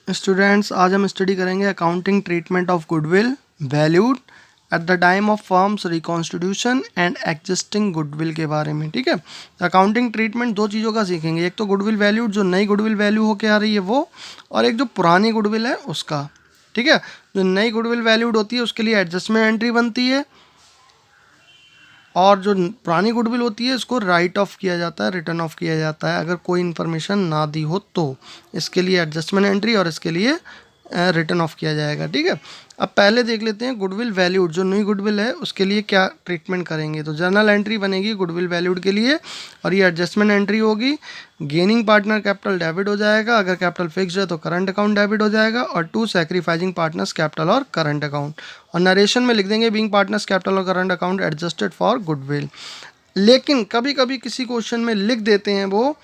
Students, आज हम study करेंगे accounting treatment of goodwill valued at the time of firms reconstitution and existing goodwill के बारे में। ठीक है, अकाउंटिंग ट्रीटमेंट दो चीज़ों का सीखेंगे, एक तो गुडविल वैल्यूड जो नई गुडविल वैल्यू होके आ रही है वो, और एक जो पुरानी गुडविल है उसका। ठीक है, जो नई गुडविल वैल्यूड होती है उसके लिए एडजस्टमेंट एंट्री बनती है, और जो पुरानी गुडविल होती है इसको राइट ऑफ किया जाता है, रिटर्न ऑफ किया जाता है अगर कोई इन्फॉर्मेशन ना दी हो तो। इसके लिए एडजस्टमेंट एंट्री और इसके लिए रिटर्न ऑफ किया जाएगा। ठीक है, अब पहले देख लेते हैं गुडविल वैल्यूड, जो नई गुडविल है उसके लिए क्या ट्रीटमेंट करेंगे। तो जर्नल एंट्री बनेगी गुडविल वैल्यूड के लिए, और ये एडजस्टमेंट एंट्री होगी। गेनिंग पार्टनर कैपिटल डेबिट हो जाएगा, अगर कैपिटल फिक्स है तो करंट अकाउंट डेबिट हो जाएगा, और टू सैक्रिफाइसिंग पार्टनर्स कैपिटल और करंट अकाउंट। और नरेशन में लिख देंगे बीइंग पार्टनर्स कैपिटल और current account adjusted for goodwill. लेकिन कभी कभी किसी क्वेश्चन में लिख देते हैं वो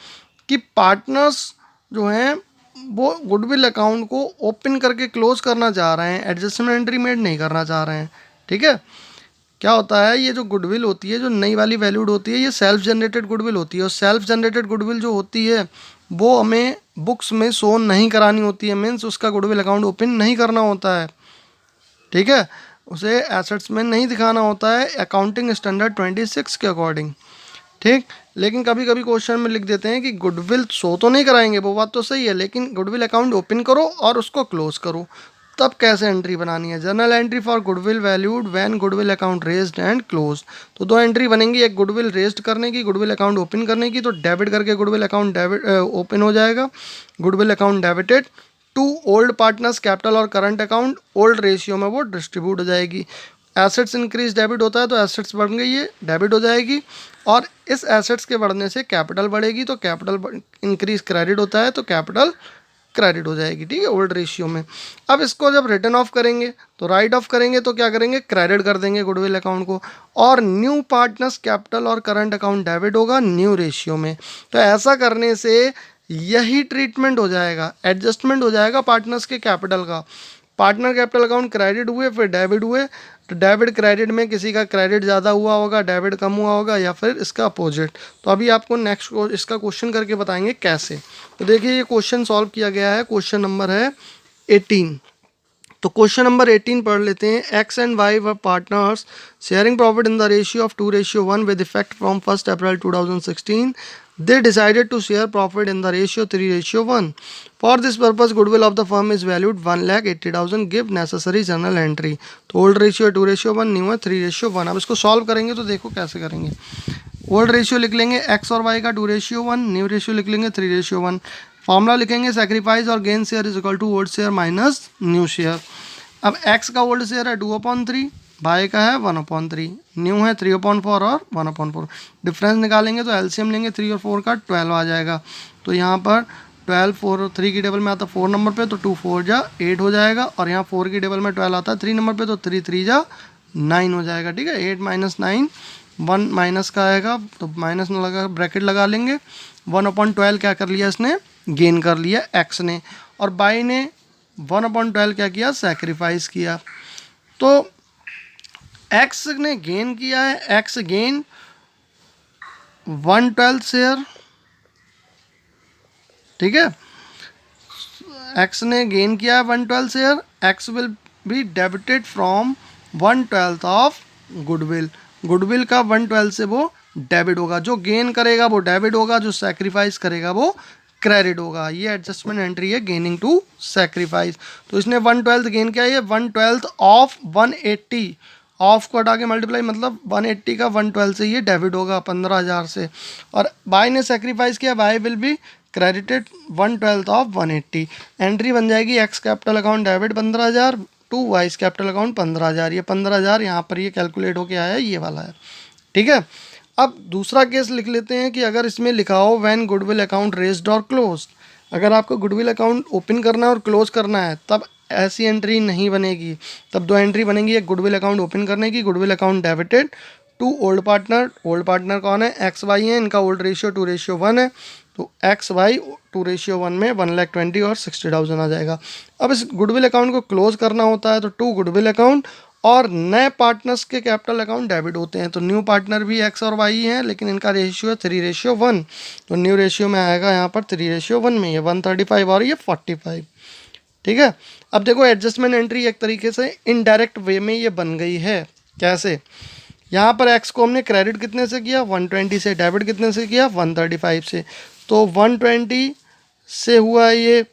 कि पार्टनर्स जो हैं वो गुडविल अकाउंट को ओपन करके क्लोज करना चाह रहे हैं, एडजस्टमेंट एंट्री मेड नहीं करना चाह रहे हैं। ठीक है, क्या होता है, ये जो गुडविल होती है, जो नई वाली वैल्यूड होती है, ये सेल्फ जनरेटेड गुडविल होती है, और सेल्फ जनरेटेड गुडविल जो होती है वो हमें बुक्स में शो नहीं करानी होती है, मीन्स उसका गुडविल अकाउंट ओपन नहीं करना होता है। ठीक है, उसे एसेट्स में नहीं दिखाना होता है अकाउंटिंग स्टैंडर्ड 26 के अकॉर्डिंग। ठीक, लेकिन कभी कभी क्वेश्चन में लिख देते हैं कि गुडविल शो तो नहीं कराएंगे, वो बात तो सही है, लेकिन गुडविल अकाउंट ओपन करो और उसको क्लोज करो। तब कैसे एंट्री बनानी है, journal entry for goodwill valued when goodwill account raised and close. तो दो एंट्री बनेंगी, एक गुडविल रेज्ड करने की, गुडविल अकाउंट ओपन करने की। तो डेबिट करके गुडविल अकाउंट डेबिट ओपन हो जाएगा, goodwill account debited to old partners capital और करंट अकाउंट ओल्ड रेशियो में वो डिस्ट्रीब्यूट हो जाएगी। एसेट्स इंक्रीज डेबिट होता है तो एसेट्स बढ़ गई है, डेबिट हो जाएगी, और इस एसेट्स के बढ़ने से कैपिटल बढ़ेगी, तो कैपिटल इंक्रीज क्रेडिट होता है तो कैपिटल क्रेडिट हो जाएगी। ठीक है, ओल्ड रेशियो में। अब इसको जब रिटर्न ऑफ करेंगे तो राइट ऑफ करेंगे तो क्या करेंगे, क्रेडिट कर देंगे गुडविल अकाउंट को, और न्यू पार्टनर्स कैपिटल और करंट अकाउंट डेबिट होगा न्यू रेशियो में। तो ऐसा करने से यही ट्रीटमेंट हो जाएगा, एडजस्टमेंट हो जाएगा पार्टनर्स के कैपिटल का। पार्टनर कैपिटल अकाउंट क्रेडिट हुए फिर डेबिट हुए, तो डेबिट क्रेडिट में किसी का क्रेडिट ज़्यादा हुआ होगा, डेबिट कम हुआ होगा, या फिर इसका अपोजिट। तो अभी आपको नेक्स्ट इसका क्वेश्चन करके बताएंगे कैसे। तो देखिए ये क्वेश्चन सॉल्व किया गया है, क्वेश्चन नंबर है 18। तो क्वेश्चन नंबर 18 पढ़ लेते हैं। X and why were partners sharing profit in the ratio of 2:1 with effect from 1 April 2016. They decided to share profit in the ratio 3:1. For this purpose, goodwill of the firm is valued 1,80,000. Give necessary journal entry. तो old ratio 2:1, new है 3:1। अब इसको solve करेंगे तो देखो कैसे करेंगे। Old ratio लिख लेंगे एक्स और वाई का 2:1, न्यू रेशियो लिख लेंगे 3:1। फॉर्मूला लिखेंगे सैक्रिफाइस और gain share is equal to old share minus new share. अब एक्स का ओल्ड शेयर है 2/3, वाई का है 1/3, न्यू है 3/4 और 1/4। डिफरेंस निकालेंगे तो एलसीएम लेंगे 3 और 4 का 12 आ जाएगा। तो यहाँ पर 12 4 और 3 की टेबल में आता है 4 नंबर पे, तो 2 4 जा 8 हो जाएगा, और यहाँ 4 की टेबल में 12 आता है 3 नंबर पे, तो 3 3 जा 9 हो जाएगा। ठीक है, 8 - 9 1 माइनस का आएगा, तो माइनस न लगा ब्रैकेट लगा लेंगे। 1/12 क्या कर लिया इसने, गेन कर लिया एक्स ने, और बाई ने 1/12 क्या किया, सैक्रिफाइस किया। तो एक्स ने गेन किया है, एक्स गेन 1/12 शेयर। ठीक है, एक्स ने गेन किया है 1/12 share, x will be debited from 1/12 of goodwill. Goodwill का 1/12 से वो डेबिट होगा, जो गेन करेगा वो डेबिट होगा, जो सैक्रिफाइस करेगा वो क्रेडिट होगा। ये एडजस्टमेंट एंट्री है, गेनिंग टू सैक्रिफाइस। तो इसने 1/12 गेन किया है, 1/12 ऑफ 180, ऑफ को हटा के मल्टीप्लाई, मतलब 180 का 1/12 से ये डेबिट होगा 15,000 से। और बाय ने सेक्रीफाइस किया, Y will be credited 1/12 of 180। Entry बन जाएगी X capital account debit 15,000 to Y's capital account 15,000। ये 15,000 यहाँ पर ये कैलकुलेट होके आया है, ये वाला है। ठीक है, अब दूसरा केस लिख लेते हैं कि अगर इसमें लिखा हो व्हेन गुडविल अकाउंट रेज्ड और क्लोज्ड, अगर आपको गुडविल अकाउंट ओपन करना है और क्लोज करना है तब ऐसी एंट्री नहीं बनेगी। तब दो एंट्री बनेगी, एक गुडविल अकाउंट ओपन करने की, goodwill account debited to old partner. Old partner कौन है, एक्स वाई है, इनका ओल्ड रेशियो 2:1 है, तो एक्स वाई 2:1 में 1,20,000 और 60,000 आ जाएगा। अब इस गुडविल अकाउंट को क्लोज करना होता है तो टू गुडविल अकाउंट और नए पार्टनर्स के कैपिटल अकाउंट डेबिट होते हैं। तो न्यू पार्टनर भी एक्स और वाई हैं, लेकिन इनका रेशियो है 3:1, तो न्यू रेशियो में आएगा यहाँ पर 3:1 में, ये 135 और ये 45। ठीक है। अब देखो एडजस्टमेंट एंट्री एक तरीके से इनडायरेक्ट वे में ये बन गई है। कैसे? यहाँ पर एक्स को हमने क्रेडिट कितने से किया 120 से, डेबिट कितने से किया 135 से। तो 120 से हुआ ये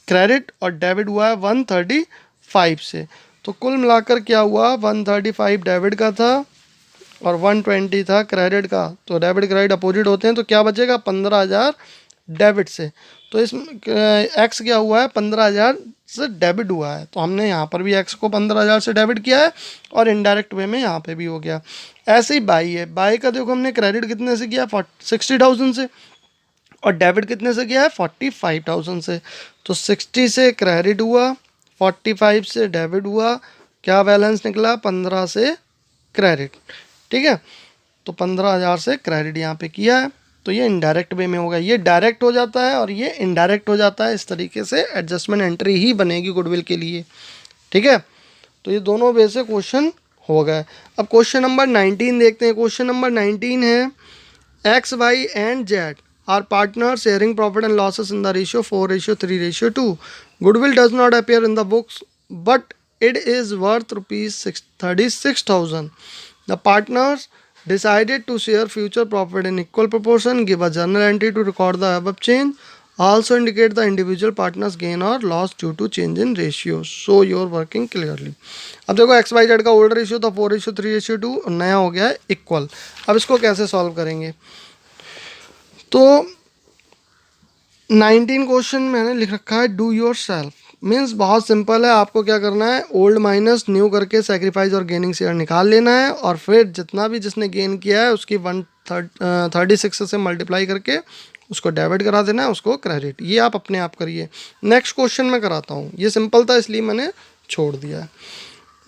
क्रेडिट और डेबिट हुआ है 135 से। तो कुल मिलाकर क्या हुआ, 135 डेबिट का था और 120 था क्रेडिट का। तो डेबिट क्रेडिट अपोजिट होते हैं, तो क्या बचेगा 15,000 डेबिट से। तो इस एक्स क्या हुआ है 15,000 से डेबिट हुआ है। तो हमने यहाँ पर भी एक्स को 15,000 से डेबिट किया है और इनडायरेक्ट वे में यहाँ पे भी हो गया। ऐसे ही बाई है, बाई का देखो हमने क्रेडिट कितने से किया 60,000 से और डेबिट कितने से किया है 45,000 से। तो 60 से क्रेडिट हुआ, 45 से डेबिट हुआ, क्या बैलेंस निकला 15 से क्रेडिट। ठीक है, तो 15,000 से क्रेडिट यहाँ पे किया है। तो ये इनडायरेक्ट वे में होगा, ये डायरेक्ट हो जाता है और ये इनडायरेक्ट हो जाता है। इस तरीके से एडजस्टमेंट एंट्री ही बनेगी गुडविल के लिए। ठीक है, तो ये दोनों वे से क्वेश्चन हो गए। अब क्वेश्चन नंबर 19 देखते हैं। क्वेश्चन नंबर 19 है X Y and Z are partner sharing profit and losses in the ratio 4:3:2। Goodwill does not appear in the books but it is worth ₹36,000। The partners decided to share future profit in equal proportion. Give a journal entry to record the above change. Also indicate the individual partners gain or loss due to change in ratio. Show your working clearly. अब देखो x Y Z का old ratio था 4:3:2, नया हो गया है equal. अब इसको कैसे सॉल्व करेंगे? तो 19 क्वेश्चन मैंने लिख रखा है डू योर सेल्फ, मीन्स बहुत सिंपल है। आपको क्या करना है, ओल्ड माइनस न्यू करके सेक्रीफाइस और गेनिंग शेयर निकाल लेना है और फिर जितना भी जिसने गेन किया है उसकी 136 से मल्टीप्लाई करके उसको डेबिट करा देना है, उसको क्रेडिट। ये आप अपने आप करिए। नेक्स्ट क्वेश्चन मैं कराता हूँ, ये सिंपल था इसलिए मैंने छोड़ दिया है।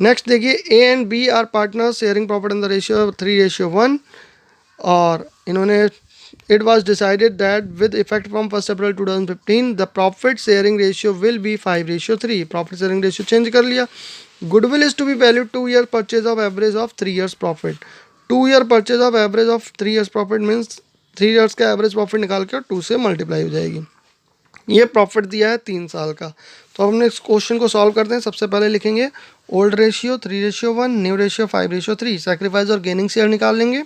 नेक्स्ट देखिए, A and B are partner sharing profit in the ratio 3:1 और इन्होंने it was decided that with effect from 1st April 2015 the profit sharing ratio will be 5:3। profit sharing ratio change कर लिया। goodwill is to be valued 2 year purchase of average of 3 years profit। 2 year purchase of average of 3 years profit means 3 years का average profit निकाल कर 2 से multiply हो जाएगी। ये profit दिया है 3 साल का। तो अब हमने इस क्वेश्चन को सॉल्व करते हैं। सबसे पहले लिखेंगे old ratio 3:1, new ratio 5:3, sacrifice और गेनिंग शेयर निकाल लेंगे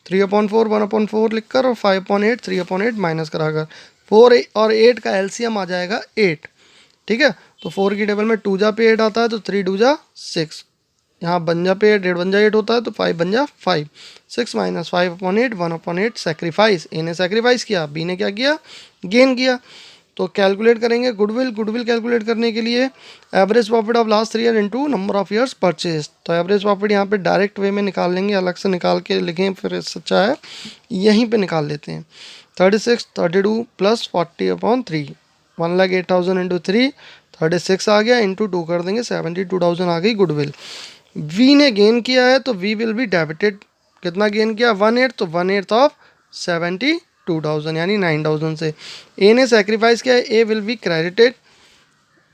3/4 1/4 लिखकर और 5/8 3/8 माइनस कराकर 4 और 8 का एलसीएम आ जाएगा 8। ठीक है, तो 4 की टेबल में 2 जा पे 8 आता है तो 3 2 जा 6, यहाँ 1 जा पे 8 8 1 जा 8 होता है तो 5 1 जा 5, 6 माइनस 5/8 1/8 सेक्रीफाइस। ए ने सेक्रीफाइस किया, बी ने क्या किया गेन किया। तो कैलकुलेट करेंगे गुडविल। गुडविल कैलकुलेट करने के लिए average profit of last 3 year into number of years purchase. तो एवरेज प्रॉफिट यहाँ पे डायरेक्ट वे में निकाल लेंगे, अलग से निकाल के लिखें फिर सच्चा है, यहीं पे निकाल लेते हैं। 36 32 प्लस 40/3 1,08,000 इंटू 3 36 आ गया, इंटू 2 कर देंगे 72,000 आ गई गुडविल। वी ने गेन किया है तो वी विल बी डेबिटेड। कितना गेन किया 1/8, तो 1/8 ऑफ 72,000 यानी 9,000 से। ए ने सेक्रीफाइस किया है, A will be credited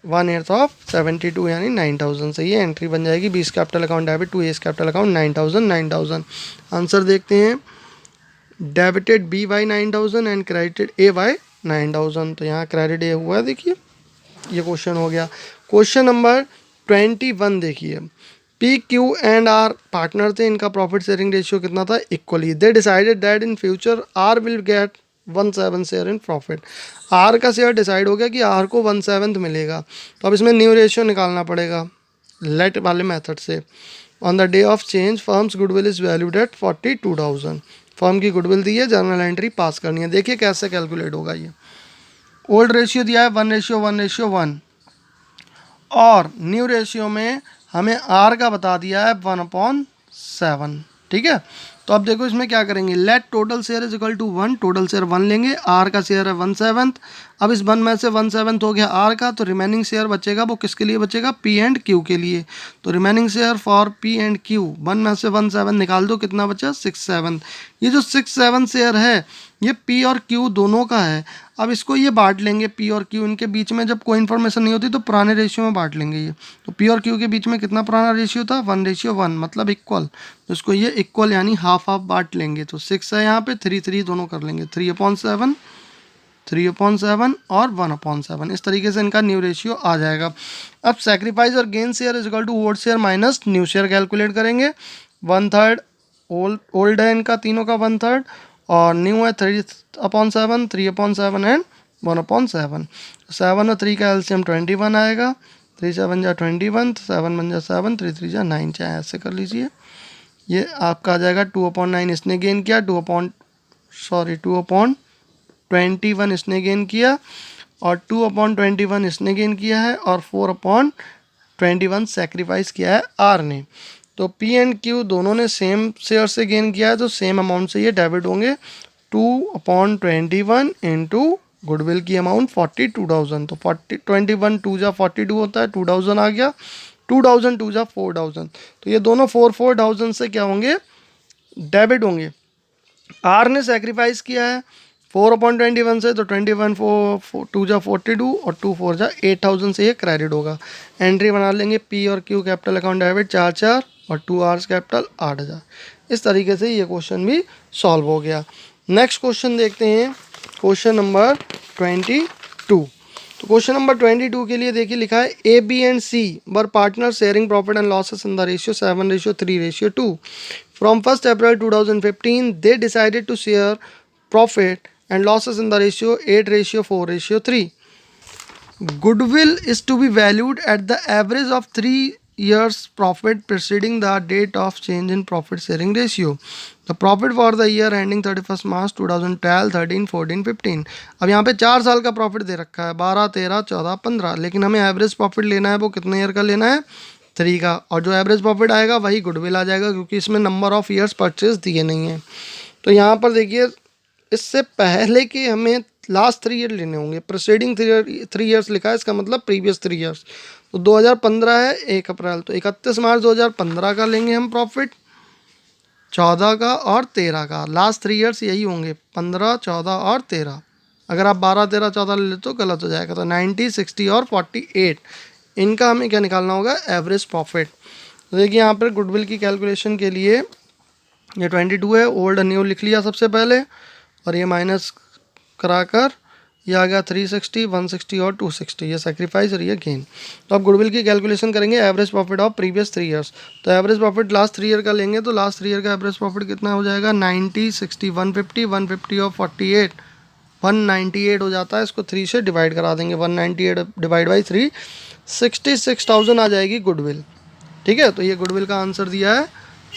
1/8 of 72 यानी 9,000 से। ये एंट्री बन जाएगी B's capital account debit to S capital account 9,000। Answer देखते हैं, debited B by 9,000 and credited A by 9,000। तो यहाँ क्रेडिट ए हुआ है, देखिए ये क्वेश्चन हो गया। क्वेश्चन नंबर 21 देखिए, P Q and R partner थे, इनका प्रॉफिट शेयरिंग रेशियो कितना था equally. They decided that in future R will get 1/7 share in profit. R का शेयर डिसाइड हो गया कि आर को 1/7 मिलेगा। तो अब इसमें न्यू रेशियो निकालना पड़ेगा लेट वाले मेथड से। On the day of change firms goodwill is valued at 42,000। Firm की गुडविल दी है, जर्नल एंट्री पास करनी है। देखिए कैसे कैलकुलेट होगा ये। ओल्ड रेशियो दिया है 1:1 और न्यू रेशियो में हमें आर का बता दिया है 1/7। ठीक है, तो अब देखो इसमें क्या करेंगे, let total share is equal to 1। Total share 1 लेंगे, आर का शेयर है 1/7। अब इस 1 में से 1/7 हो गया आर का, तो रिमेनिंग शेयर बचेगा वो किसके लिए बचेगा, पी एंड क्यू के लिए। तो remaining share for P and Q 1 में से 1/7 निकाल दो, कितना बचा 6/7। ये जो 6/7 शेयर है ये पी और क्यू दोनों का है। अब इसको ये बांट लेंगे, पी और क्यू इनके बीच में जब कोई इन्फॉर्मेशन नहीं होती तो पुराने रेशियो में बांट लेंगे ये। तो पी और क्यू के बीच में कितना पुराना रेशियो था 1:1 मतलब इक्वल। तो इसको ये इक्वल यानी हाफ हाफ बांट लेंगे। तो 6 है यहाँ पे, 3 3 दोनों कर लेंगे, 3/7 3/7 और 1/7। इस तरीके से इनका न्यू रेशियो आ जाएगा। अब सेक्रीफाइस और gain share is equal to old share minus new share calculate करेंगे। 1/3 ओल्ड है इनका तीनों का 1/3 और न्यू है 3/7, 3/7 एंड 1/7। 7 और 3 का एलसीएम 21 आएगा। 3 7 जा 21, 7 1 जा 7, 3 3 जा 9, चाहे ऐसे कर लीजिए। ये आपका आ जाएगा 2/9 इसने गेन किया, 2/21 इसने गेन किया और 2/21 इसने गेन किया है और 4/21 सेक्रीफाइस किया है आर ने। तो पी एंड क्यू दोनों ने सेम शेयर से गेन किया है तो सेम अमाउंट से ये डेबिट होंगे। 2/21 इंटू गुडविल की अमाउंट 42,000, तो 21 2 जा 42 होता है, 2000 आ गया, 2000 2 जा 4000, तो ये दोनों 4,000 से क्या होंगे, डेबिट होंगे। आर ने सेक्रीफाइस किया है 4/21 से, तो 21 2 जा 42 और 2 4 जा 8,000 से ये क्रेडिट होगा। एंट्री बना लेंगे पी और क्यू कैपिटल अकाउंट डेबिट 4,4 और 2 आर्स कैपिटल 8,000। इस तरीके से ये क्वेश्चन भी सॉल्व हो गया। नेक्स्ट क्वेश्चन देखते हैं, क्वेश्चन नंबर 22। तो क्वेश्चन नंबर 22 के लिए देखिए लिखा है A B and C were partner sharing profit and losses in the ratio 7:3:2। From 1st April 2015, they decided to share profit and losses in the ratio 8:4:3. Goodwill is to be valued at the average of 3 years profit preceding the date of change in profit sharing ratio. The profit for the year ending 31st March 2012, 13, 14, 15. अब यहाँ पे 4 साल का profit दे रखा है, 12, 13, 14, 15, लेकिन हमें average profit लेना है, वो कितने ईयर का लेना है, 3 का, और जो एवरेज प्रॉफिट आएगा वही गुडविल आ जाएगा क्योंकि इसमें नंबर ऑफ ईयर्स परचेज दिए नहीं हैं। तो यहाँ पर देखिए इससे पहले के हमें लास्ट 3 ईयर लेने होंगे, प्रीसीडिंग 3 ईयर्स लिखा है, इसका मतलब प्रीवियस 3 ईयर्स। तो 2015 है 1 अप्रैल, तो 31 मार्च 2015 का लेंगे हम प्रॉफिट, 14 का और 13 का। लास्ट 3 ईयर्स यही होंगे, 15, 14 और 13। अगर आप 12, 13, 14 ले लेते तो गलत हो जाएगा। तो 90, 60 और 48 इनका हमें क्या निकालना होगा, एवरेज प्रॉफिट। तो देखिए यहाँ पर गुडविल की कैलकुलेशन के लिए ये 22 है, ओल्ड न्यू लिख लिया सबसे पहले और ये माइनस कराकर ये आ गया 360, 160 और 260, ये सेक्रीफाइस और ये गेन। तो अब गुडविल की कैलकुलेशन करेंगे average profit of previous 3 years. तो एवरेज प्रॉफिट लास्ट 3 ईयर का लेंगे तो लास्ट 3 ईयर का एवरेज प्रॉफिट कितना हो जाएगा, 90, 60, 150, 150 और 48, 198 हो जाता है। इसको 3 से डिवाइड करा देंगे, 198 डिवाइड बाई 3, 66,000 आ जाएगी गुडविल। ठीक है, तो ये गुडविल का आंसर दिया है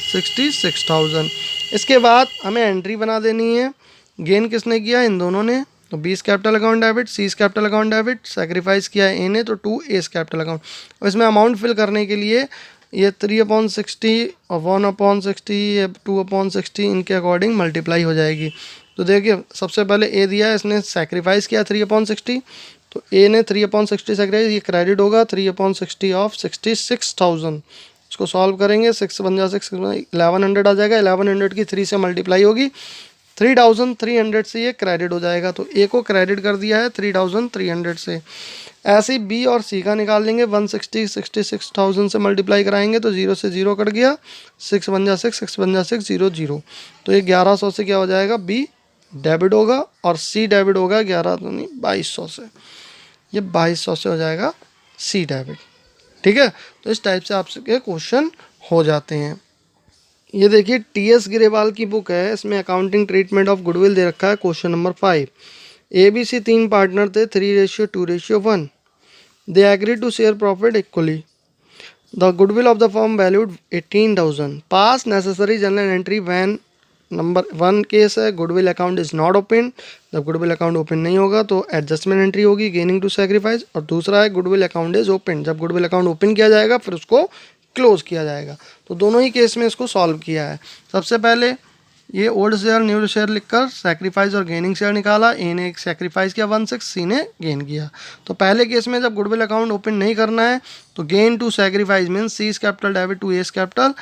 66,000। इसके बाद हमें एंट्री बना देनी है, गेन किसने किया, इन दोनों ने, तो 20 capital account debit, 30 capital account debit, sacrifice किया है ए ने, तो 2 एस कैपिटल अकाउंट। और इसमें अमाउंट फिल करने के लिए ये 3/60 और 1/60, ये 2/60 इनके अकॉर्डिंग मल्टीप्लाई हो जाएगी। तो देखिए सबसे पहले ए दिया है, इसने सेक्रीफाइस किया 3/60, तो ए ने 3/60 सेक्रीफाइस, ये क्रेडिट होगा 3/60 ऑफ 66,000। इसको सॉल्व करेंगे, 6 बन जा 6 1100 आ जाएगा, 1100 की 3 से मल्टीप्लाई होगी, 3,300 से ये क्रेडिट हो जाएगा। तो ए को क्रेडिट कर दिया है 3,300 से। ऐसे ही बी और सी का निकाल लेंगे, 160 66,000 से मल्टीप्लाई कराएंगे तो 0 से 0 कट गया, 6 बन जा 6, 6 बन जा 6, 0 0। तो ये 1100 से क्या हो जाएगा, बी डेबिट होगा और सी डेबिट होगा 2200 से, ये 2200 से हो जाएगा सी डेबिट। ठीक है, तो इस टाइप से आपके क्वेश्चन हो जाते हैं। ये देखिए टीएस गिरेवाल की बुक है, इसमें अकाउंटिंग ट्रीटमेंट ऑफ गुडविल दे रखा है। क्वेश्चन नंबर 5, ABC 3 पार्टनर थे, 3:2:1। They agree to share profit equally. The goodwill of the firm valued 18,000। Pass necessary general entry when number 1 case है, goodwill account is not open. जब goodwill account open नहीं होगा तो adjustment entry होगी, gaining to sacrifice. और दूसरा है goodwill account is open, जब गुडविल अकाउंट ओपन किया जाएगा फिर उसको क्लोज किया जाएगा। तो दोनों ही केस में इसको सॉल्व किया है। सबसे पहले ये ओल्ड शेयर न्यू शेयर लिखकर सेक्रीफाइस और गेनिंग शेयर निकाला, ए ने एक सेक्रीफाइस किया 16, सी ने गेन किया। तो पहले केस में जब गुडविल अकाउंट ओपन नहीं करना है तो gain to sacrifice means C capital debit to S capital,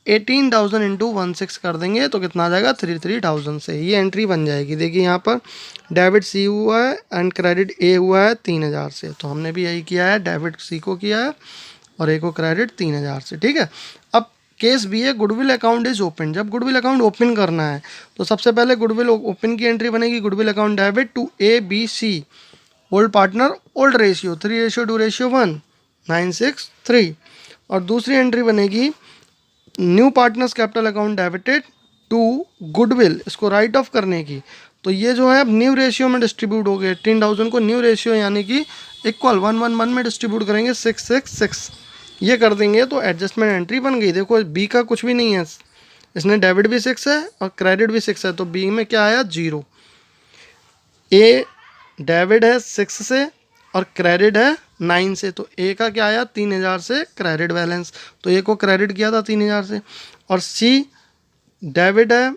18,000 into 16 कर देंगे तो कितना आ जाएगा, 33,000 से ये एंट्री बन जाएगी। देखिए यहाँ पर डेबिट सी हुआ है एंड क्रेडिट ए हुआ है 3,000 से, तो हमने भी यही किया है, डेबिट सी को किया है और ए को क्रेडिट 3,000 से। ठीक है, अब केस बी है गुडविल अकाउंट इज ओपन। जब गुडविल अकाउंट ओपन करना है तो सबसे पहले गुडविल ओपन की एंट्री बनेगी, goodwill account debit to A B C old partner old ratio 3:2:1 963। और दूसरी एंट्री बनेगी new partners capital account debited to goodwill, इसको राइट ऑफ करने की। तो ये जो है अब न्यू रेशियो में डिस्ट्रीब्यूट हो गए, 18,000 को न्यू रेशियो यानी कि इक्वल 1:1:1 में डिस्ट्रीब्यूट करेंगे 666, ये कर देंगे तो एडजस्टमेंट एंट्री बन गई। देखो बी का कुछ भी नहीं है, इसने डेबिट भी 6 है और क्रेडिट भी 6 है, तो बी में क्या आया 0। ए डेबिट है 6 से और क्रेडिट है 9 से, तो ए का क्या आया 3,000 से क्रेडिट बैलेंस, तो ए को क्रेडिट किया था 3,000 से। और सी डेबिट है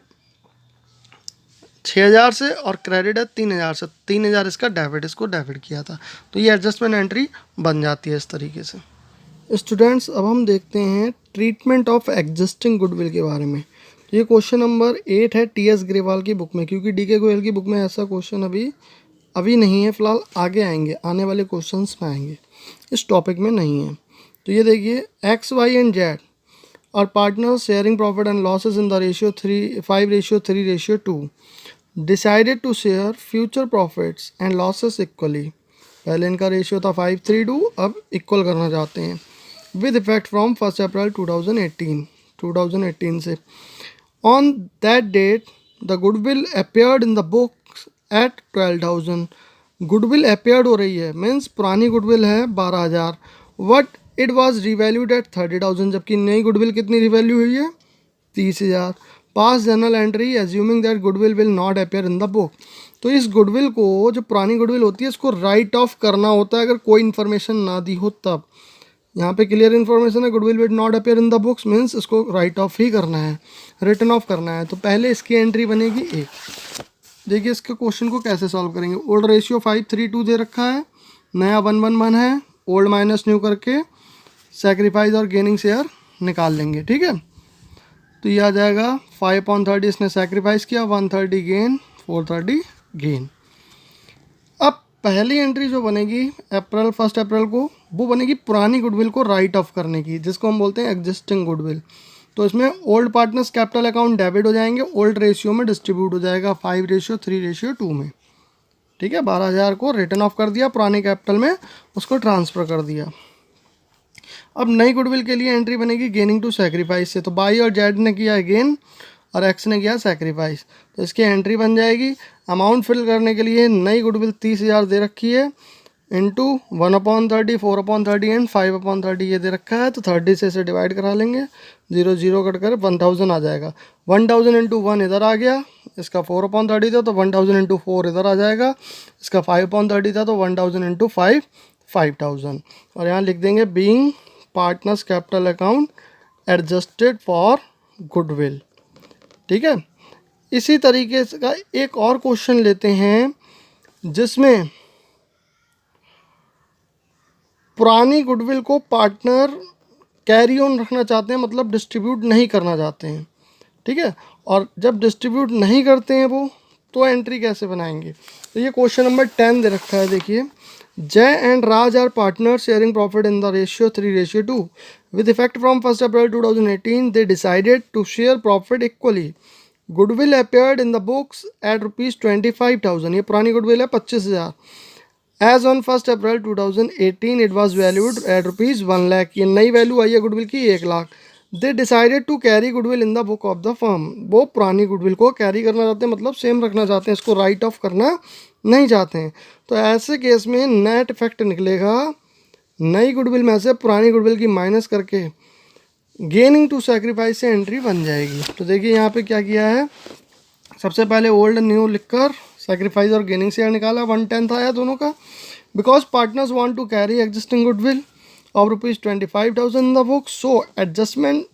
6,000 से और क्रेडिट है 3,000 से, 3,000 इसका डेबिट, इसको डेबिट किया था, तो ये एडजस्टमेंट एंट्री बन जाती है इस तरीके से। स्टूडेंट्स अब हम देखते हैं ट्रीटमेंट ऑफ एग्जिस्टिंग गुडविल के बारे में। तो ये क्वेश्चन नंबर 8 है टी.एस. ग्रेवाल की बुक में, क्योंकि डी.के. गोयल की बुक में ऐसा क्वेश्चन अभी नहीं है, फिलहाल आगे आएंगे, आने वाले क्वेश्चंस में आएंगे, इस टॉपिक में नहीं है। तो ये देखिए X Y and Z are partners sharing profit and losses in the ratio 5:3:2 decided to share future profits and losses equally. पहले इनका रेशियो था 5:3:2, अब इक्वल करना चाहते हैं विद इफेक्ट फ्रॉम 1 अप्रैल 2018 से। On that date the goodwill appeared in the books at 12,000। Goodwill appeared हो रही है मीन्स पुरानी गुडविल है 12,000, but it was revalued at 30,000, जबकि नई गुडविल कितनी रिवैल्यू हुई है 30,000। Pass journal entry assuming that goodwill will not appear in the book. तो इस गुडविल को, जो पुरानी गुडविल होती है, इसको राइट ऑफ करना होता है अगर कोई इन्फॉर्मेशन ना दी हो तब। यहाँ पे क्लियर इन्फॉर्मेशन है goodwill will not appear in the books means इसको राइट ऑफ ही करना है, रिटर्न ऑफ करना है। तो पहले इसकी एंट्री बनेगी 1। देखिए इसके क्वेश्चन को कैसे सॉल्व करेंगे। ओल्ड रेशियो 5:3:2 दे रखा है, नया 1:1:1 है, ओल्ड माइनस न्यू करके सैक्रिफाइस और गेनिंग शेयर निकाल लेंगे, ठीक है। तो ये आ जाएगा 5/30 इसने सैक्रिफाइस किया, 130 गेन, 430 गेन। अब पहली एंट्री जो बनेगी 1 अप्रैल को, वो बनेगी पुरानी गुडविल को राइट ऑफ करने की, जिसको हम बोलते हैं एग्जिस्टिंग गुडविल। तो इसमें old partners capital account debit हो जाएंगे, ओल्ड रेशियो में डिस्ट्रीब्यूट हो जाएगा 5:3:2 में, ठीक है। 12,000 को रिटर्न ऑफ कर दिया, पुराने कैपिटल में उसको ट्रांसफ़र कर दिया। अब नई गुडविल के लिए एंट्री बनेगी गेनिंग टू सैक्रिफाइस से। तो बाई और जेड ने किया है गेन और एक्स ने किया सैक्रिफाइस, तो इसकी एंट्री बन जाएगी। अमाउंट फिल करने के लिए नई गुडविल 30,000 दे रखी है, इंटू 1/30, 4/30 एंड 5/30 ये दे रखा है, तो 30 से इसे डिवाइड करा लेंगे, 0 0 कट कर 1,000 आ जाएगा। 1,000 इंटू 1 इधर आ गया, इसका 4/30 था तो 1,000 इंटू 4 इधर आ जाएगा, इसका 5/30 था तो 1,000 इंटू 5 5,000। और यहाँ लिख देंगे being partners capital account adjusted for goodwill, ठीक है। इसी तरीके से का एक और क्वेश्चन लेते हैं जिसमें पुरानी गुडविल को पार्टनर कैरी ऑन रखना चाहते हैं, मतलब डिस्ट्रीब्यूट नहीं करना चाहते हैं, ठीक है। और जब डिस्ट्रीब्यूट नहीं करते हैं वो, तो एंट्री कैसे बनाएंगे। तो ये क्वेश्चन नंबर 10 दे रखा है। देखिए Jay and Raj are partner sharing profit in the ratio 3:2 with effect from 1 April 2018 they decided to share profit equally. Goodwill appeared in the books at ₹25,000, ये पुरानी गुडविल है 25,000। As on 1 April 2018 it was valued at ₹1 lakh, ये नई value आई है goodwill की 1 lakh. They decided to carry goodwill in the book of the firm, वो पुरानी गुडविल को कैरी करना चाहते हैं, मतलब सेम रखना चाहते हैं, इसको राइट ऑफ करना नहीं चाहते हैं। तो ऐसे केस में नेट इफेक्ट निकलेगा, नई गुडविल में से पुरानी गुडविल की माइनस करके गेनिंग टू सैक्रिफाइस से एंट्री बन जाएगी। तो देखिए यहाँ पे क्या किया है, सबसे पहले ओल्ड न्यू लिखकर सैक्रिफाइस और गेनिंग शेयर निकाला, 1/10 आया दोनों का। Because partners want to carry existing goodwill of ₹25,000 in the book, so adjustment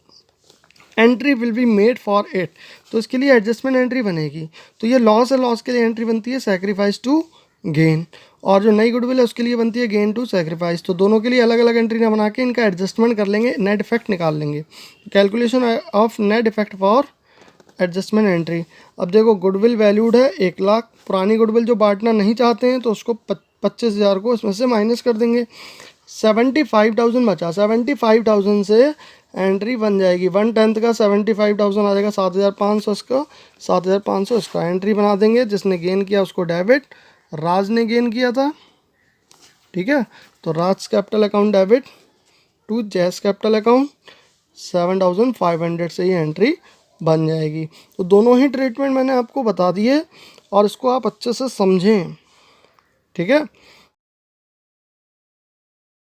entry will be made for it। तो इसके लिए एडजस्टमेंट एंट्री बनेगी। तो ये लॉस है, लॉस के लिए एंट्री बनती है सैक्रिफाइस टू गेन, और जो नई गुडविल है उसके लिए बनती है गेन टू सैक्रिफाइस। तो दोनों के लिए अलग अलग एंट्री ना बना के इनका एडजस्टमेंट कर लेंगे, नेट इफेक्ट निकाल लेंगे। Calculation of net effect for adjustment entry. अब देखो गुडविल वैल्यूड है 1 लाख, पुरानी गुडविल जो बांटना नहीं चाहते हैं तो उसको 25,000 को इसमें से माइनस कर देंगे, 75,000 बचा। 75,000 से एंट्री बन जाएगी। 1/10 का 75,000 आ जाएगा, 7,500 इसका, 7,500 इसका। एंट्री बना देंगे, जिसने गेन किया उसको डेबिट, राज ने गेन किया था, ठीक है। तो राज कैपिटल अकाउंट डेबिट टू जैस कैपिटल अकाउंट, 7,500 से ये एंट्री बन जाएगी। तो दोनों ही ट्रीटमेंट मैंने आपको बता दिए और इसको आप अच्छे से समझें, ठीक है।